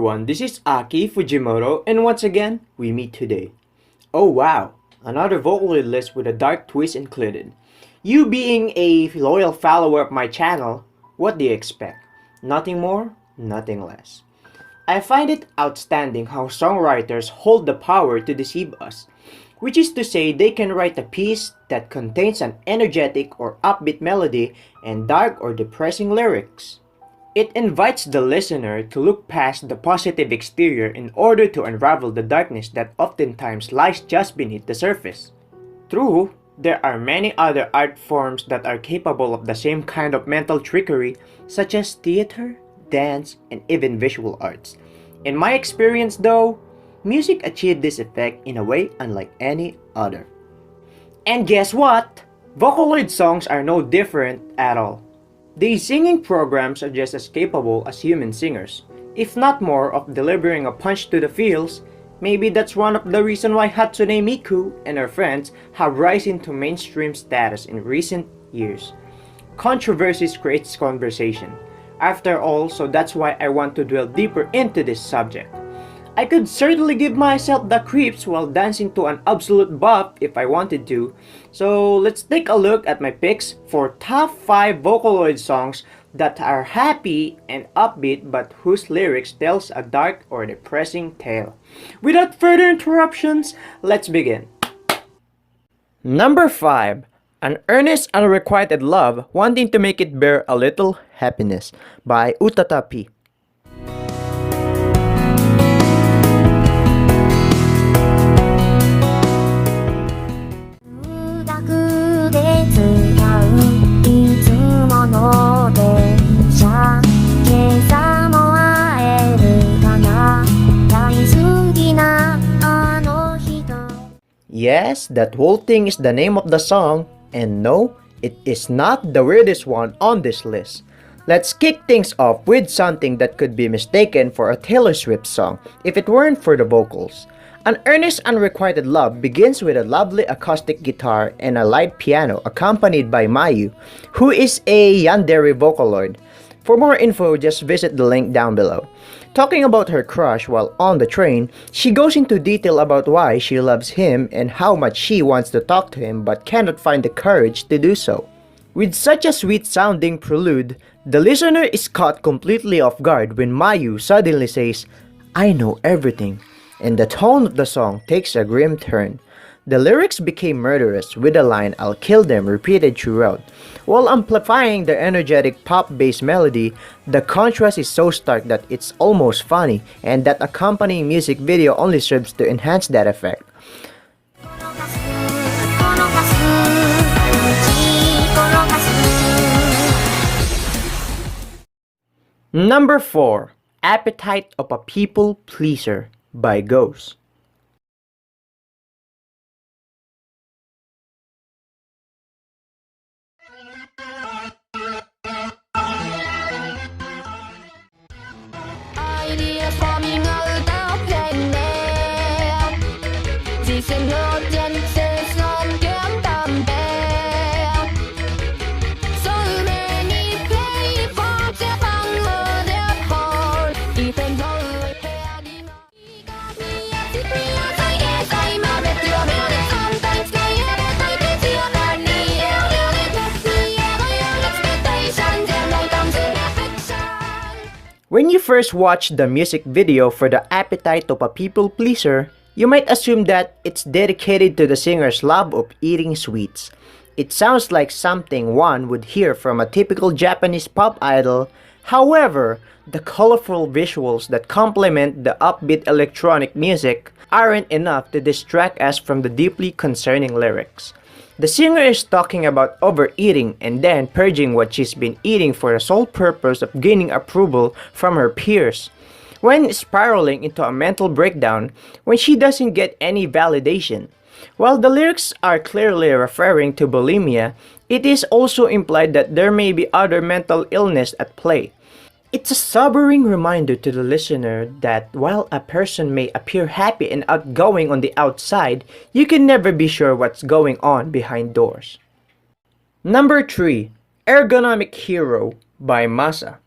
everyone, this is Aki Fujimoto, and once again, we meet today. Oh wow, another Vocaloid list with a dark twist included. You being a loyal follower of my channel, what do you expect? Nothing more, nothing less. I find it outstanding how songwriters hold the power to deceive us, which is to say they can write a piece that contains an energetic or upbeat melody and dark or depressing lyrics. It invites the listener to look past the positive exterior in order to unravel the darkness that oftentimes lies just beneath the surface. True, there are many other art forms that are capable of the same kind of mental trickery, such as theater, dance, and even visual arts. In my experience though, music achieved this effect in a way unlike any other. And guess what? Vocaloid songs are no different at all. These singing programs are just as capable as human singers, if not more, of delivering a punch to the feels. Maybe that's one of the reasons why Hatsune Miku and her friends have risen to mainstream status in recent years. Controversies creates conversation. After all, so that's why I want to dwell deeper into this subject. I could certainly give myself the creeps while dancing to an absolute bop if I wanted to. So let's take a look at my picks for top 5 Vocaloid songs that are happy and upbeat but whose lyrics tells a dark or depressing tale. Without further interruptions, let's begin. Number 5. An Earnest Unrequited Love Wanting to Make It Bear a Little Happiness by Utatapi. Yes, that whole thing is the name of the song, and no, it is not the weirdest one on this list. Let's kick things off with something that could be mistaken for a Taylor Swift song if it weren't for the vocals. An Earnest Unrequited Love begins with a lovely acoustic guitar and a light piano accompanied by Mayu, who is a yandere Vocaloid. For more info, just visit the link down below. Talking about her crush while on the train, she goes into detail about why she loves him and how much she wants to talk to him but cannot find the courage to do so. With such a sweet-sounding prelude, the listener is caught completely off guard when Mayu suddenly says, "I know everything," and the tone of the song takes a grim turn. The lyrics became murderous with the line "I'll kill them" repeated throughout. While amplifying the energetic pop-based melody, the contrast is so stark that it's almost funny, and that accompanying music video only serves to enhance that effect. Number 4. Appetite of a People Pleaser by Ghost. When you first watch the music video for the Appetite of a People Pleaser, you might assume that it's dedicated to the singer's love of eating sweets. It sounds like something one would hear from a typical Japanese pop idol. However, the colorful visuals that complement the upbeat electronic music aren't enough to distract us from the deeply concerning lyrics. The singer is talking about overeating and then purging what she's been eating for the sole purpose of gaining approval from her peers, when spiraling into a mental breakdown when she doesn't get any validation. While the lyrics are clearly referring to bulimia, it is also implied that there may be other mental illness at play. It's a sobering reminder to the listener that while a person may appear happy and outgoing on the outside, you can never be sure what's going on behind doors. Number 3. Ergonomic Hero by Masa.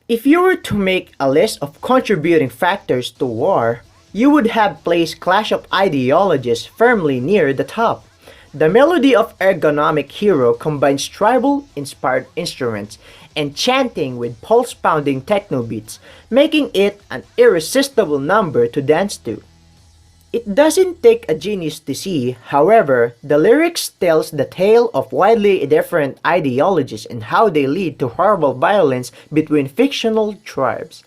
If you were to make a list of contributing factors to war, you would have placed Clash of Ideologies firmly near the top. The melody of Ergonomic Hero combines tribal-inspired instruments and chanting with pulse-pounding techno beats, making it an irresistible number to dance to. It doesn't take a genius to see, however, the lyrics tells the tale of widely different ideologies and how they lead to horrible violence between fictional tribes.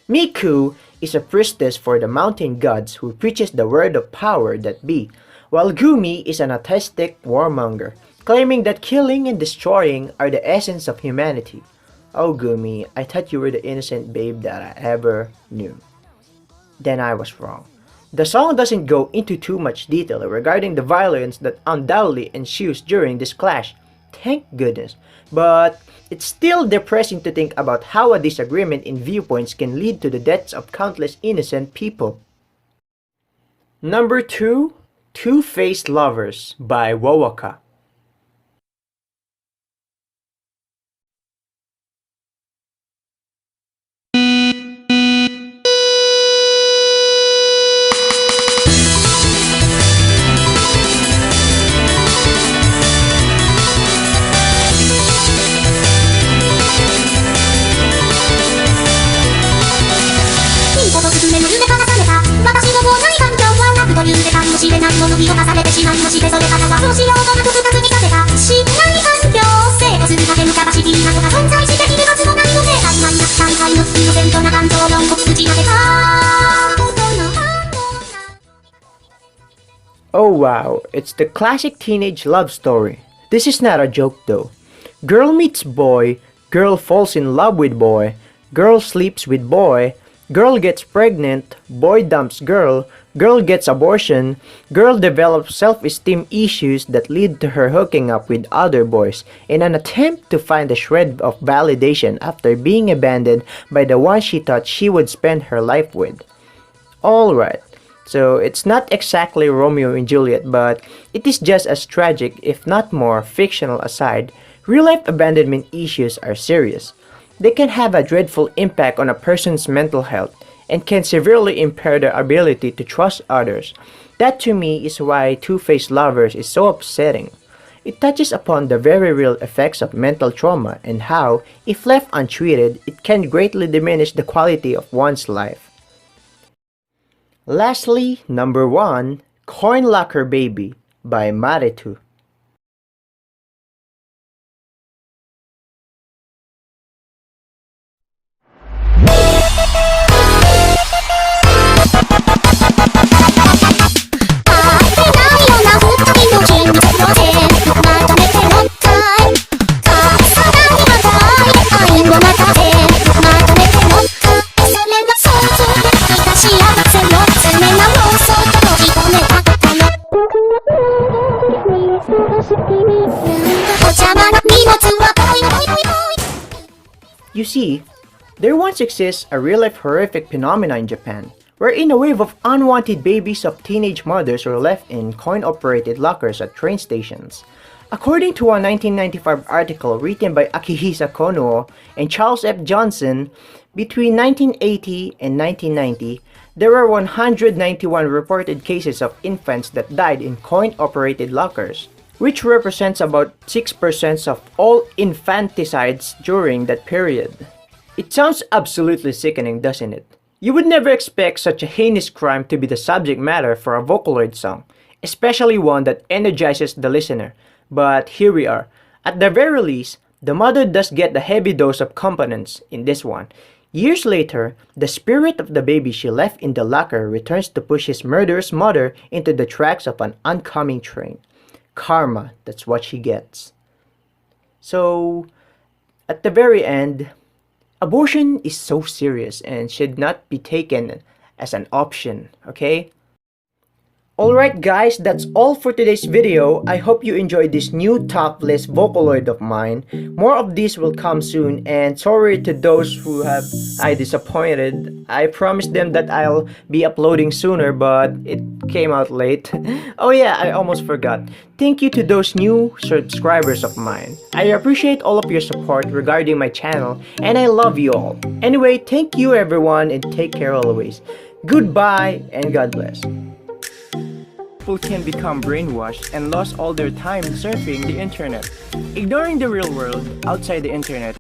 Miku is a priestess for the mountain gods who preaches the word of power that be, while Gumi is an atheistic warmonger, claiming that killing and destroying are the essence of humanity. Oh Gumi, I thought you were the innocent babe that I ever knew. Then I was wrong. The song doesn't go into too much detail regarding the violence that undoubtedly ensues during this clash. Thank goodness. But it's still depressing to think about how a disagreement in viewpoints can lead to the deaths of countless innocent people. Number 2, Two-Faced Lovers by Wowaka. Oh wow, it's the classic teenage love story. This is not a joke though. Girl meets boy, girl falls in love with boy, girl sleeps with boy, girl gets pregnant, boy dumps girl, girl gets abortion, girl develops self-esteem issues that lead to her hooking up with other boys in an attempt to find a shred of validation after being abandoned by the one she thought she would spend her life with. Alright, so it's not exactly Romeo and Juliet, but it is just as tragic, if not more, fictional aside. Real-life abandonment issues are serious. They can have a dreadful impact on a person's mental health and can severely impair their ability to trust others. That to me is why Two-Faced Lovers is so upsetting. It touches upon the very real effects of mental trauma and how, if left untreated, it can greatly diminish the quality of one's life. Lastly, number 1, Coin Locker Baby by Maritu. You see, there once exists a real-life horrific phenomena in Japan, wherein a wave of unwanted babies of teenage mothers were left in coin-operated lockers at train stations. According to a 1995 article written by Akihisa Kono and Charles F. Johnson, between 1980 and 1990, there were 191 reported cases of infants that died in coin-operated lockers, which represents about 6% of all infanticides during that period. It sounds absolutely sickening, doesn't it? You would never expect such a heinous crime to be the subject matter for a Vocaloid song, especially one that energizes the listener. But here we are. At the very least, the mother does get the heavy dose of components in this one. Years later, the spirit of the baby she left in the locker returns to push his murderous mother into the tracks of an oncoming train. Karma, that's what she gets. So, at the very end, abortion is so serious and should not be taken as an option, okay? Alright guys, that's all for today's video. I hope you enjoyed this new top list Vocaloid of mine. More of these will come soon, and sorry to those who have I disappointed. I promised them that I'll be uploading sooner, but it came out late. Oh yeah, I almost forgot. Thank you to those new subscribers of mine. I appreciate all of your support regarding my channel, and I love you all. Anyway, thank you everyone, and take care always. Goodbye and God bless. People can become brainwashed and lost all their time surfing the internet, ignoring the real world outside the internet.